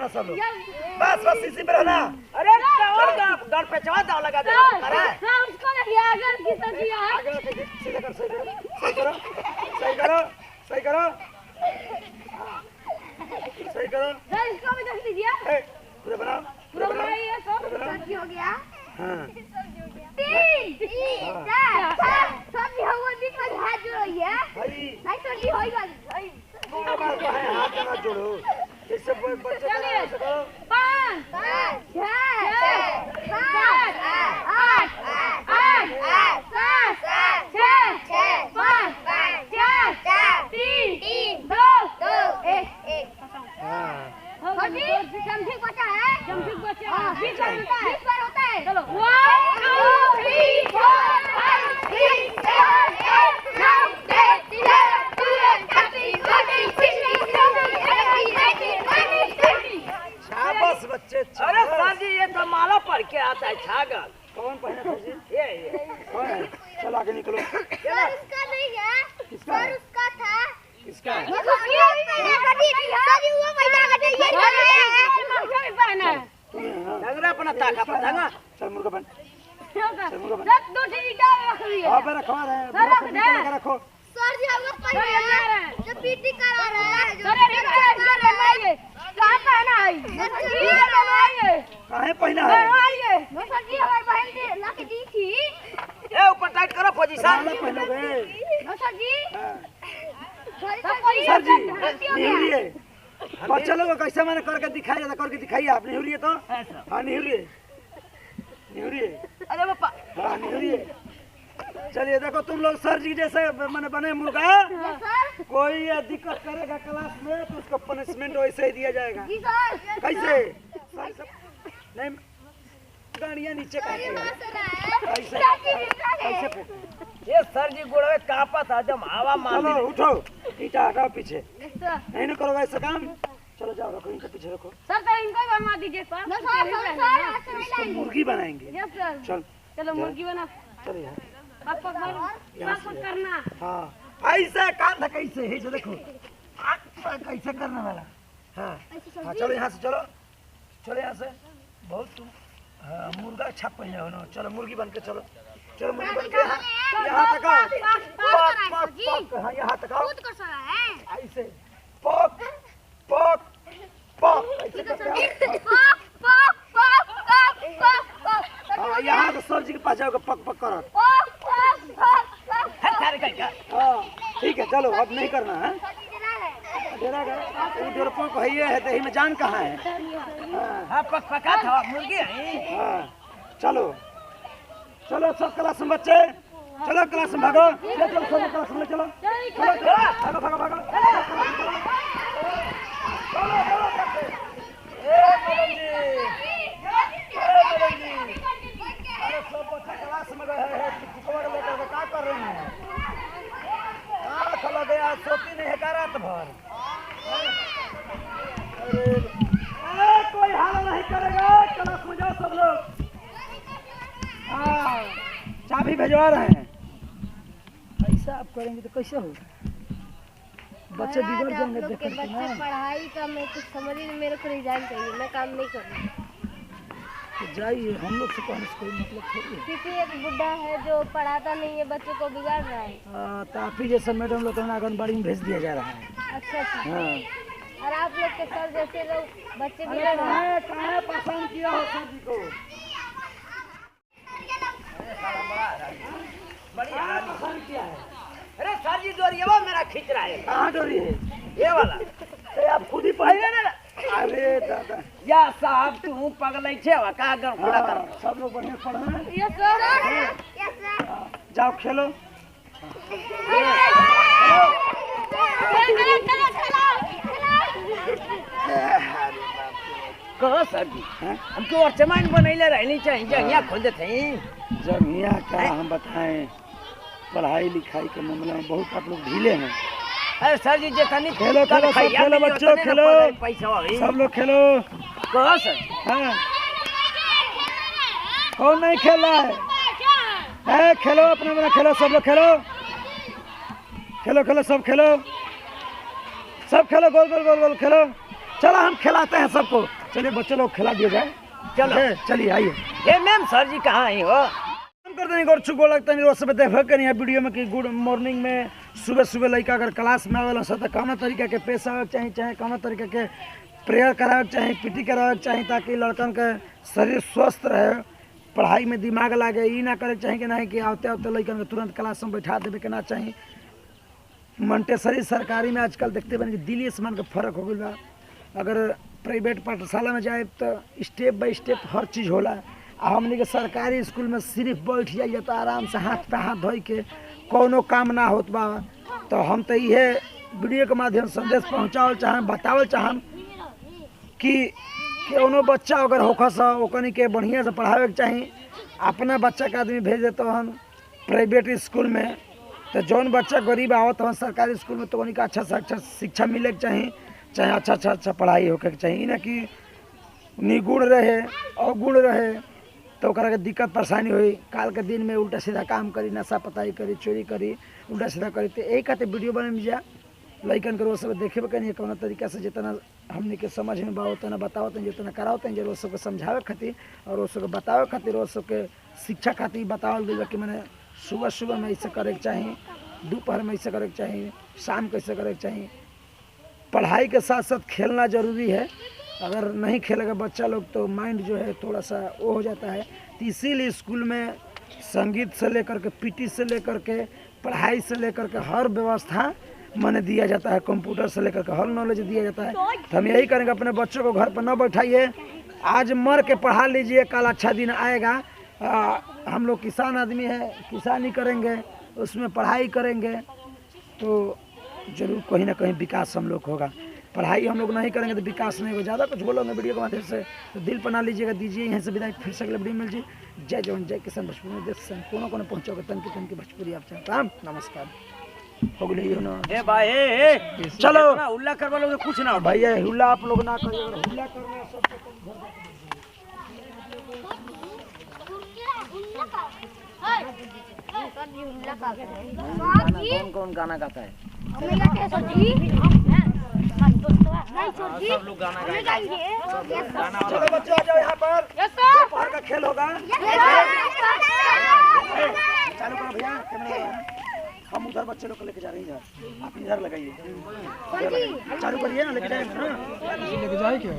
रहना सब लोग, बस बस इसी पे रहना। अरे डर पे चढ़ा दाव लगा दे उसको नहीं आगे की सब्जी है आगे सीधा कर, सही करो सही करो सही करो सही करो सही करो। सर इसको भी देख लीजिए, पूरा बनाओ पूरा बनाइए। सब्जी हो गया, हाँ 3 सब्जी हुआ दिखा हाथ जोड़ो ये नहीं सब्जी होई वाली हाथ ना जोड़ो, इससे बच्चे चलिए 5 6 7 8 7 5 4 3 2 1 जमठीक बचा है, जमठीक बचा है, 20 बार होता है। चलो 1 2 3 4 5 6 7 8 9 10 11 12 13 14 15 16 17 18 19 शाबाश बच्चे। अरे सर जी ये तो माला पढ़ के आता है छागल। कौन पहना था जी? ये कौन है? चल आगे निकलो। सर उसका नहीं है, किसका है? सर उसका था। किसका है? वो पहना है। डंगरा अपना ताका पर धंगा। चल मुर्गा बन। रख दो ईटा रख लिया। हाँ पे रखवा रहे रखो। सर जी हम लोग पहना है जो पीटी करा रहा है। सर कहाँ पहना है? कहाँ पहना है? सर जी हमारी बहन ने ला के दी थी। ए ऊपर टाइट करो पोजीशन। पहनोगे सर जी सर जी निहुरिए बच्चा लोग कैसे मैंने करके दिखाई जाता, करके दिखाइए आप। निहुरिए तो हाँ निहुरिए निहुरिए अरे बापा हाँ निहुरिए। चलिए देखो तुम लोग सर जी जैसे मैंने बने मुर्गा, कोई ये दिक्कत करेगा क्लास में तो उसको पनिशमेंट वैसे ही दिया जाएगा। जी सर कैसे नहीं गाड़ियाँ नीचे कैसे कैसे ये सर जी गुड़वे कापा था जब हवा मार चलो दी। उठो, ईटा हटाओ पीछे, नहीं ना करोगे ऐसा काम। चलो जाओ रखो इनके पीछे रखो। सर तो इनको बनवा दीजिए सर। इसको मुर्गी बनाएंगे। यस सर चल चलो मुर्गी बना। चलो यहाँ पक करना। हाँ ऐसा काम था कैसे है जो देखो कैसे करने वाला। हाँ हाँ चलो यहाँ से चलो, चलो यहाँ से बहुत तुम हाँ मुर्गा छाप पहले हो ना। चलो मुर्गी बन के चलो, चलो मुर्गी बन के यहाँ तक आओ। हाँ यहाँ तक आओ ऐसे पक पक पक ऐसे करके हाँ यहाँ तो सर जी के पास जाओगे पक पक करो। हाँ ठीक है चलो अब नहीं करना है। डरपोक है दही में जान कहाँ है। हाँ पक पका था मुर्गी है। हाँ चलो चलो सब क्लास में बच्चे चलो क्लास में भागो। चलो चलो सब क्लास में चलो चलो चलो भागो भागो भागो। अरे सब बच्चा क्लास में गए हैं लेकर के क्या कर रहे हैं? कहाँ चला गया सोती नहीं है का रात भर। अरे कोई हाल नहीं करेगा, क्लास में जाओ सब लोग। हाँ चाबी भिजवा रहे हैं। ऐसा आप करेंगे तो कैसे होगा? बच्चे बिगड़ जाएंगे देख कर ना। पढ़ाई का मैं कुछ समझ ही नहीं, मेरे को रिजाइन चाहिए, मैं काम नहीं करूँगा। तो जाइए, हम लोग से कहने से कोई मतलब थोड़ी है। क्योंकि एक बुढ़ा है जो पढ़ाता नहीं है, बच्चों को बिगाड़ रहा है। तो आप ही जैसे मैडम लोग आंगनबाड़ी में भेज दिया जा रहा है। अच्छा हाँ और आप लोग के सर जैसे लोग बच्चे बिगड़ रहे हैं। कहाँ पसंद किया हो सर जी को? पसंद किया है। अरे सर जी डोरिया मेरा खींच रहा है। कहाँ डोरी है? ये वाला अरे आप खुद ही पढ़िए ना। अरे दादा या साहब तू पगल छे का गन पूरा कर। सब लोग बढ़िया पढ़ रहे हैं। Yes sir yes sir. जाओ खेलो। कहो सर जी हमको और चमान बनैले रहनी चाहिए जंगिया खोल देते हैं। जंगिया क्या हम बताएं, पढ़ाई लिखाई के मामले में बहुत आप लोग ढीले हैं। अरे सर जी जितनी खेलो खेलो सब खेलो बच्चों खेलो, सब लोग खेलो। कहो सर हाँ कौन नहीं खेल रहा है? खेलो अपना अपना खेलो, सब लोग खेलो खेलो खेलो सब खेलो, सब खेलो गोल गोल गोल गोल खेलो। चलो हम खिलाते हैं सबको। चलिए बच्चे लोग खिला दिया जाए। चलो। चलिए आइए। ए मैम सर जी कहाँ आई हो? कर देंगे और छुगो लगता नहीं। रोज देखो कहीं वीडियो में कि गुड मॉर्निंग में सुबह सुबह लड़का अगर क्लास में आवेला तो कौन तरीका के पेश आवे चाहिए, चाहे कौन तरीका के प्रेयर करावे चाहिए, पीटी करावे चाहिए, ताकि लड़कन के शरीर स्वस्थ रहे, पढ़ाई में दिमाग लागे। ये ना करे चाहिए कि नहीं कि आते आते लड़कन के तुरंत क्लास में बैठा देवे के ना चाहिए। मंटेसरी सरकारी में आजकल देखते बने कि दिल्ली आसमान का फर्क हो गया। अगर प्राइवेट पाठशाला में जाए तो स्टेप बाय स्टेप हर चीज़ होला। हमने के सरकारी स्कूल में सिर्फ बैठ जाइए तो आराम से हाथ पे हाथ धोई के कोनो काम ना होत बा। तो हम तो ये वीडियो के माध्यम से संदेश पहुँचावल चाहें, बतावल चाहें कि कोनो बच्चा अगर होखस ओकनी के बढ़िया से पढ़ावे के चाहिए। अपना बच्चा के आदमी भेज देते हम प्राइवेट स्कूल में, तो जौन बच्चा गरीब आवत हन सरकारी स्कूल में तो उन्हीं का अच्छा से अच्छा शिक्षा मिले के चाहिए, चाहे अच्छा पढ़ाई होके के चाहिए। ना कि निगुण रहे अवगुण रहे तो ओकरा के दिक्कत परेशानी हुई। काल के दिन में उल्टा सीधा काम करी, नशा पताई करी, चोरी करी, उल्टा सीधा करी। तो यही खातिर वीडियो बने में जा लइकन के रोज सब देखे कहीं कौन तरीका से जितना हमने के समझ में बा उतना बतावत हैं, जितना करावत हैं, रोज सबके समझावे खातिर और रोज सबके बतावे खातिर, रोज सबके शिक्षा खातिर बतावल गई कि मैंने सुबह सुबह में ऐसे करे के चाहिए, दोपहर में ऐसे करे के चाहिए, शाम को ऐसे करे के चाहिए। पढ़ाई के साथ साथ खेलना ज़रूरी है। अगर नहीं खेलेगा बच्चा लोग तो माइंड जो है थोड़ा सा वो हो जाता है। तो इसीलिए स्कूल में संगीत से लेकर के पीटी से लेकर के पढ़ाई से लेकर के हर व्यवस्था मैंने दिया जाता है। कंप्यूटर से लेकर के हर नॉलेज दिया जाता है। तो हम यही करेंगे, अपने बच्चों को घर पर न बैठाइए, आज मर के पढ़ा लीजिए, कल अच्छा दिन आएगा। हम लोग किसान आदमी हैं, किसानी करेंगे, उसमें पढ़ाई करेंगे तो जरूर कहीं ना कहीं विकास हम लोग होगा। पढ़ाई हम लोग नहीं करेंगे तो विकास नहीं होगा। ज़्यादा कुछ बोलोगे वीडियो के माध्यम से तो दिल पर ना लीजिएगा, दीजिए। यहाँ से विदाई, फिर से अगले वीडियो मिल जी। जय जवान जय किसान। भोजपुरी में देश कोने कोने पहुँचोगे तन की भोजपुरी आप चाहता हम। नमस्कार। हो गई ना ए भाई ए चलो हुल्ला करवा लो कुछ ना हो भैया, हुल्ला आप लोग ना करिए। हुल्ला करना सबको कौन कौन गाना गाता है? सब लोग गाना गाएंगे। चलो बच्चों आ जाओ यहाँ पर। दोपहर का खेल होगा। चालू करो भैया कैमरा। हम उधर बच्चे लोग को लेके जा रहे हैं, आप इधर लगाइए। चालू करिए ना, लेके जाएंगे ना। लेके जाए क्या?